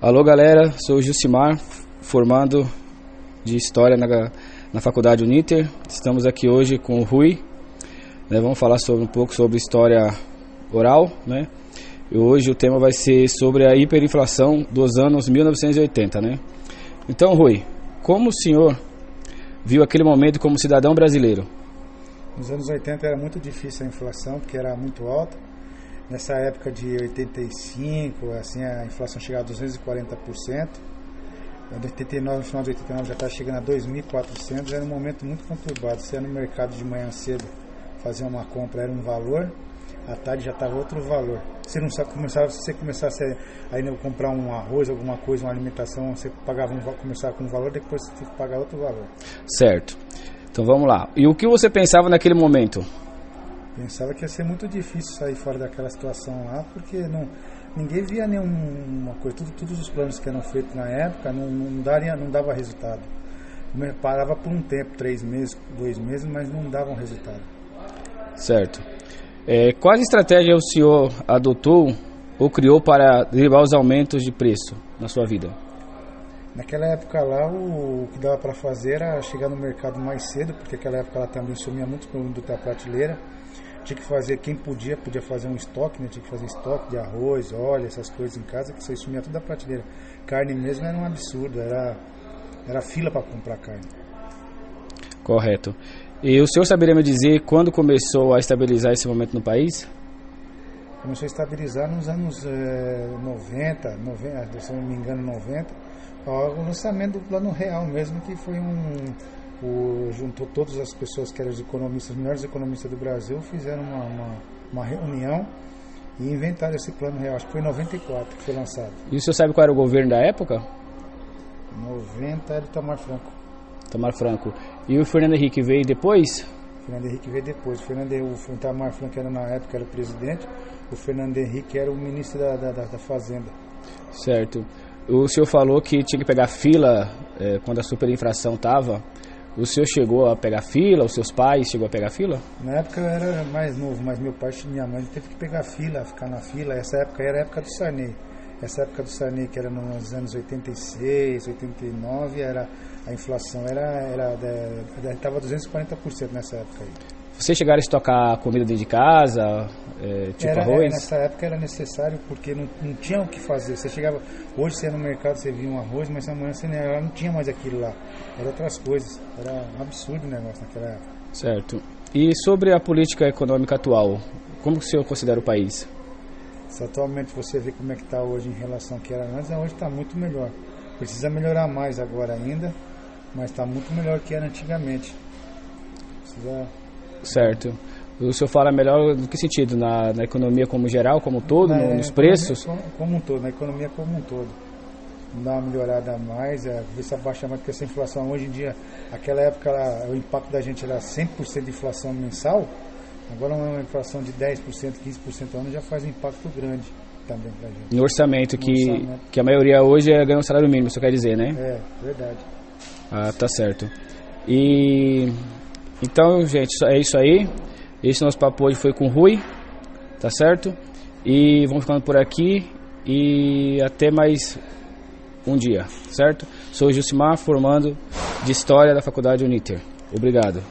Alô galera, sou o Jucimar, formando de História na Faculdade Uniter. Estamos aqui hoje com o Rui, né? Vamos falar um pouco sobre história oral, né? E hoje o tema vai ser sobre a hiperinflação dos anos 1980, né? Então, Rui, como o senhor viu aquele momento como cidadão brasileiro? Nos anos 80 era muito difícil a inflação, porque era muito alta. Nessa época de 85, assim, a inflação chegava a 240%. Em 89, no final de 89 já está chegando a 2.400. Era um momento muito conturbado. Você ia no mercado de manhã cedo fazer uma compra, era um valor. À tarde já estava outro valor. Você não sabe, se você começasse a comprar um arroz, alguma coisa, uma alimentação, você começava com um valor, depois você tinha que pagar outro valor. Certo. Então vamos lá. E o que você pensava naquele momento? Pensava que ia ser muito difícil sair fora daquela situação lá, porque ninguém via nenhuma coisa. Todos os planos que eram feitos na época não dava resultado. Parava por um tempo, 3 meses, 2 meses, mas não davam resultado. Certo. Quais estratégias o senhor adotou ou criou para driblar os aumentos de preço na sua vida? Naquela época lá, o que dava para fazer era chegar no mercado mais cedo, porque naquela época lá também sumia muito produto da prateleira. Tinha que fazer, quem podia fazer um estoque, né? Tinha que fazer estoque de arroz, óleo, essas coisas em casa, que você sumia tudo da prateleira. Carne mesmo era um absurdo, era fila para comprar carne. Correto. E o senhor saberia me dizer quando começou a estabilizar esse momento no país? Começou a estabilizar nos anos 90, se não me engano 90, o lançamento do Plano Real mesmo, que foi juntou todas as pessoas que eram os economistas, os melhores economistas do Brasil, fizeram uma reunião e inventaram esse Plano Real. Acho que foi em 94 que foi lançado. E o senhor sabe qual era o governo da época? 90 era o Itamar Franco. Itamar Franco. E o Fernando Henrique veio depois? O Fernando Henrique veio depois. O Itamar Franco era, na época, era o presidente. O Fernando Henrique era o ministro da Fazenda. Certo. O senhor falou que tinha que pegar fila quando a superinflação estava. O senhor chegou a pegar fila? Os seus pais chegou a pegar fila? Na época eu era mais novo, mas meu pai e minha mãe teve que pegar fila, ficar na fila. Essa época era a época do Sarney. Essa época do Sarney, que era nos anos 86, 89, a inflação estava 240% nessa época aí. Vocês chegaram a estocar comida dentro de casa, arroz? Nessa época era necessário, porque não tinha o que fazer. Você chegava, hoje você ia no mercado, você via um arroz, mas amanhã você não tinha mais aquilo lá. Era outras coisas. Era um absurdo o negócio naquela época. Certo. E sobre a política econômica atual, como o senhor considera o país? Se atualmente você vê como é que está hoje em relação ao que era antes, hoje está muito melhor. Precisa melhorar mais agora ainda, mas está muito melhor que era antigamente. Certo. O senhor fala melhor no que sentido? Na economia como geral, como um todo, nos preços? Como um todo, na economia como um todo. Dá uma melhorada a mais, ver se abaixa mais, porque essa inflação hoje em dia, aquela época o impacto da gente era 100% de inflação mensal, agora uma inflação de 10%, 15% ao ano já faz um impacto grande também pra gente. No orçamento, que a maioria hoje ganha um salário mínimo, isso quer dizer, né? É, verdade. Ah, tá certo. Então, gente, é isso aí. Esse nosso papo hoje foi com o Rui, tá certo? E vamos ficando por aqui e até mais um dia, certo? Sou o Jucimar, formando de História da Faculdade Uniter. Obrigado.